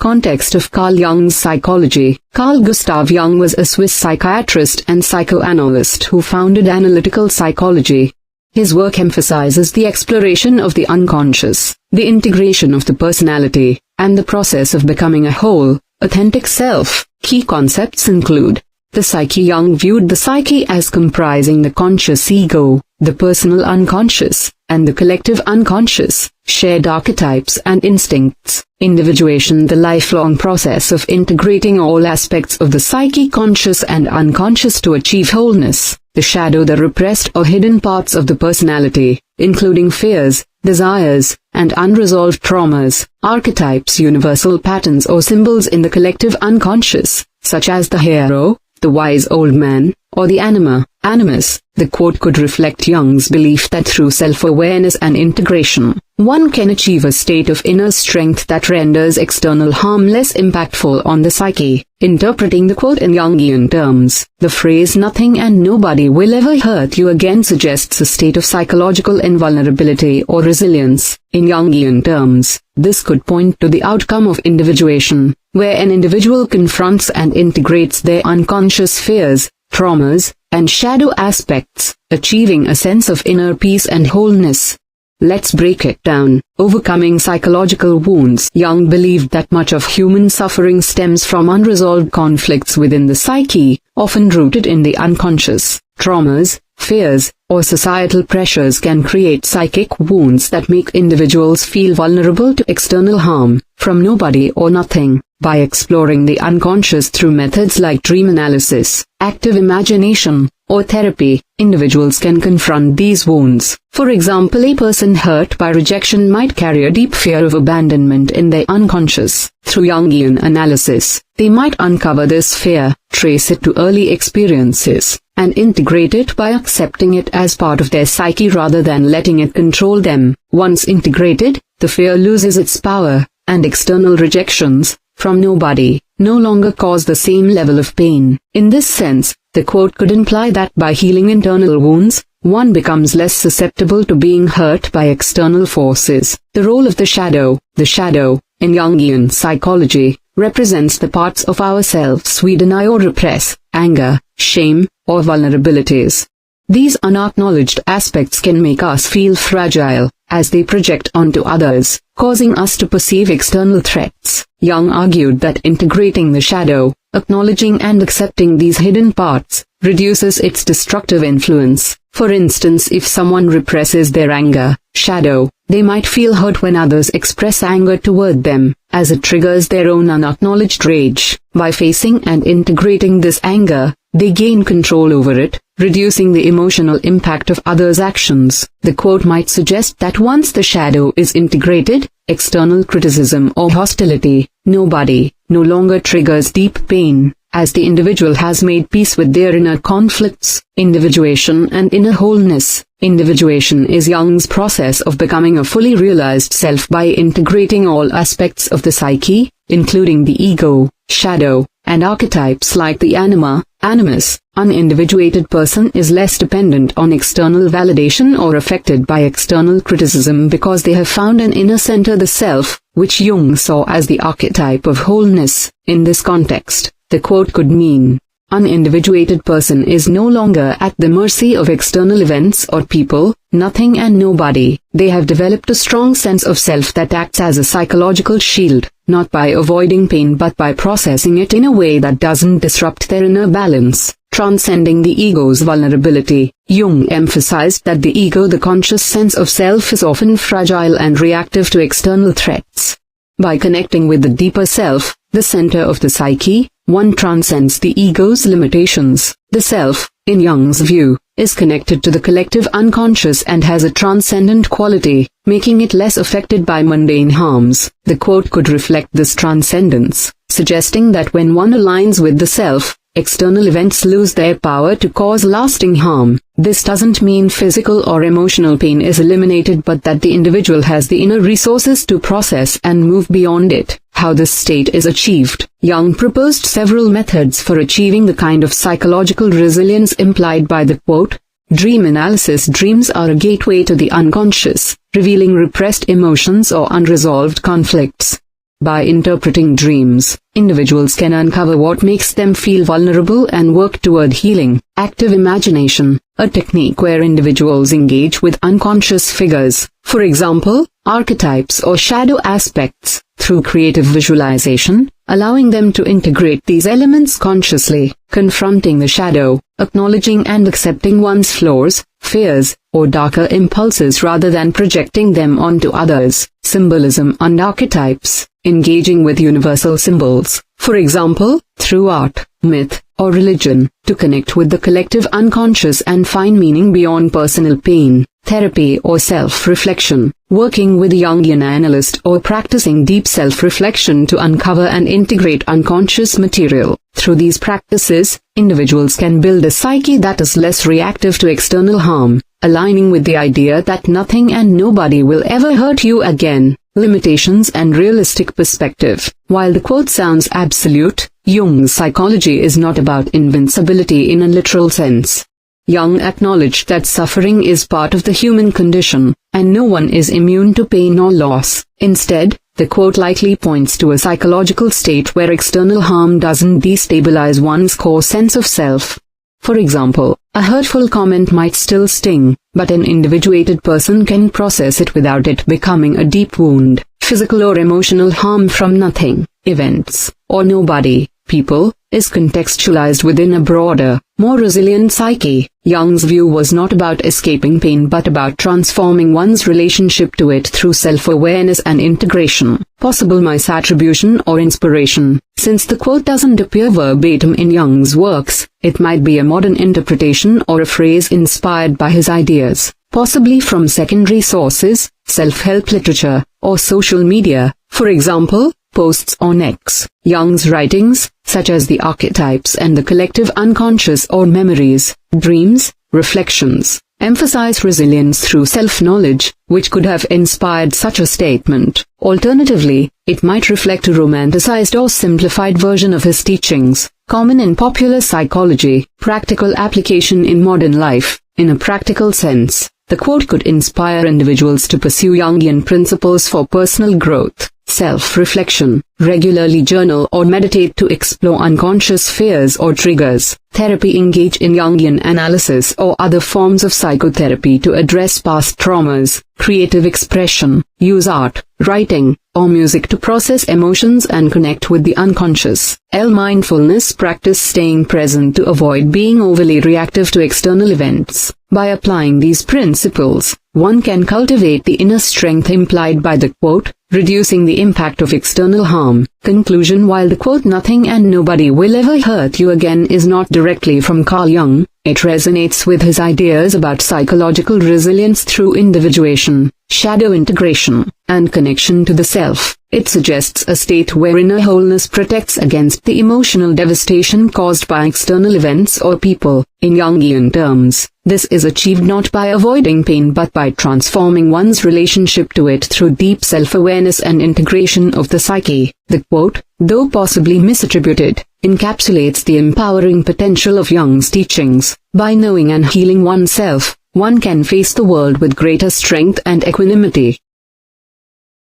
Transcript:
Context of Carl Jung's psychology. Carl Gustav Jung was a Swiss psychiatrist and psychoanalyst who founded analytical psychology. His work emphasizes the exploration of the unconscious, the integration of the personality, and the process of becoming a whole, authentic self. Key concepts include the psyche. Jung viewed the psyche as comprising the conscious ego, the personal unconscious, and the collective unconscious, shared archetypes and instincts. Individuation, the lifelong process of integrating all aspects of the psyche, conscious and unconscious, to achieve wholeness. The shadow, the repressed or hidden parts of the personality, including fears, desires, and unresolved traumas. Archetypes, universal patterns or symbols in the collective unconscious, such as the hero, the wise old man, or the animus. The quote could reflect Jung's belief that through self-awareness and integration, one can achieve a state of inner strength that renders external harm less impactful on the psyche. Interpreting the quote in Jungian terms, the phrase "nothing and nobody will ever hurt you again" suggests a state of psychological invulnerability or resilience. In Jungian terms, this could point to the outcome of individuation, where an individual confronts and integrates their unconscious fears, traumas, and shadow aspects, achieving a sense of inner peace and wholeness. Let's break it down. Overcoming psychological wounds. Jung believed that much of human suffering stems from unresolved conflicts within the psyche, often rooted in the unconscious. Traumas, fears, or societal pressures can create psychic wounds that make individuals feel vulnerable to external harm, from nobody or nothing. By exploring the unconscious through methods like dream analysis, active imagination, or therapy, individuals can confront these wounds. For example, a person hurt by rejection might carry a deep fear of abandonment in their unconscious. Through Jungian analysis, they might uncover this fear, trace it to early experiences, and integrate it by accepting it as part of their psyche rather than letting it control them. Once integrated, the fear loses its power, and external rejections, from nobody, no longer cause the same level of pain. In this sense, the quote could imply that by healing internal wounds, one becomes less susceptible to being hurt by external forces. The role of the shadow. The shadow, in Jungian psychology, represents the parts of ourselves we deny or repress: anger, shame, or vulnerabilities. These unacknowledged aspects can make us feel fragile, as they project onto others, causing us to perceive external threats. Jung argued that integrating the shadow, acknowledging and accepting these hidden parts, reduces its destructive influence. For instance, if someone represses their anger, shadow, they might feel hurt when others express anger toward them, as it triggers their own unacknowledged rage. By facing and integrating this anger, they gain control over it, reducing the emotional impact of others' actions. The quote might suggest that once the shadow is integrated, external criticism or hostility, nobody, no longer triggers deep pain, as the individual has made peace with their inner conflicts. Individuation and inner wholeness. Individuation is Jung's process of becoming a fully realized self by integrating all aspects of the psyche, including the ego, shadow, and archetypes like the animus. An individuated person is less dependent on external validation or affected by external criticism because they have found an inner center, the self, which Jung saw as the archetype of wholeness. In this context, the quote could mean, an individuated person is no longer at the mercy of external events or people, nothing and nobody. They have developed a strong sense of self that acts as a psychological shield, not by avoiding pain but by processing it in a way that doesn't disrupt their inner balance. Transcending the ego's vulnerability. Jung emphasized that the ego, the conscious sense of self, is often fragile and reactive to external threats. By connecting with the deeper self, the center of the psyche, one transcends the ego's limitations. The self, in Jung's view, is connected to the collective unconscious and has a transcendent quality, making it less affected by mundane harms. The quote could reflect this transcendence, suggesting that when one aligns with the self, external events lose their power to cause lasting harm. This doesn't mean physical or emotional pain is eliminated, but that the individual has the inner resources to process and move beyond it. How this state is achieved. Jung proposed several methods for achieving the kind of psychological resilience implied by the quote. Dream analysis. Dreams are a gateway to the unconscious, revealing repressed emotions or unresolved conflicts. By interpreting dreams, individuals can uncover what makes them feel vulnerable and work toward healing. Active imagination, a technique where individuals engage with unconscious figures, for example, archetypes or shadow aspects, through creative visualization, allowing them to integrate these elements consciously. Confronting the shadow, acknowledging and accepting one's flaws, fears, or darker impulses rather than projecting them onto others. Symbolism and archetypes, engaging with universal symbols, for example, through art, myth, or religion, to connect with the collective unconscious and find meaning beyond personal pain. Therapy or self-reflection, working with a Jungian analyst or practicing deep self-reflection to uncover and integrate unconscious material. Through these practices, individuals can build a psyche that is less reactive to external harm, aligning with the idea that nothing and nobody will ever hurt you again. Limitations and realistic perspective. While the quote sounds absolute, Jung's psychology is not about invincibility in a literal sense. Jung acknowledged that suffering is part of the human condition, and no one is immune to pain or loss. Instead, the quote likely points to a psychological state where external harm doesn't destabilize one's core sense of self. For example, a hurtful comment might still sting, but an individuated person can process it without it becoming a deep wound. Physical or emotional harm from nothing, events, or nobody, people, is contextualized within a broader, more resilient psyche. Jung's view was not about escaping pain but about transforming one's relationship to it through self-awareness and integration. Possible misattribution or inspiration. Since the quote doesn't appear verbatim in Jung's works, it might be a modern interpretation or a phrase inspired by his ideas, possibly from secondary sources, self-help literature, or social media, for example, posts on X. Jung's writings, such as the archetypes and the collective unconscious or memories, dreams, reflections, emphasize resilience through self-knowledge, which could have inspired such a statement. Alternatively, it might reflect a romanticized or simplified version of his teachings, common in popular psychology. Practical application in modern life. In a practical sense, the quote could inspire individuals to pursue Jungian principles for personal growth. Self-reflection, regularly journal or meditate to explore unconscious fears or triggers. Therapy, engage in Jungian analysis or other forms of psychotherapy to address past traumas. Creative expression, use art, writing, or music to process emotions and connect with the unconscious. Mindfulness, practice staying present to avoid being overly reactive to external events. By applying these principles, one can cultivate the inner strength implied by the quote, reducing the impact of external harm. Conclusion. While the quote "nothing and nobody will ever hurt you again" is not directly from Carl Jung, it resonates with his ideas about psychological resilience through individuation, shadow integration, and connection to the self. It suggests a state where inner wholeness protects against the emotional devastation caused by external events or people. In Jungian terms, this is achieved not by avoiding pain but by transforming one's relationship to it through deep self-awareness and integration of the psyche. The quote, though possibly misattributed, encapsulates the empowering potential of Jung's teachings. By knowing and healing oneself, one can face the world with greater strength and equanimity.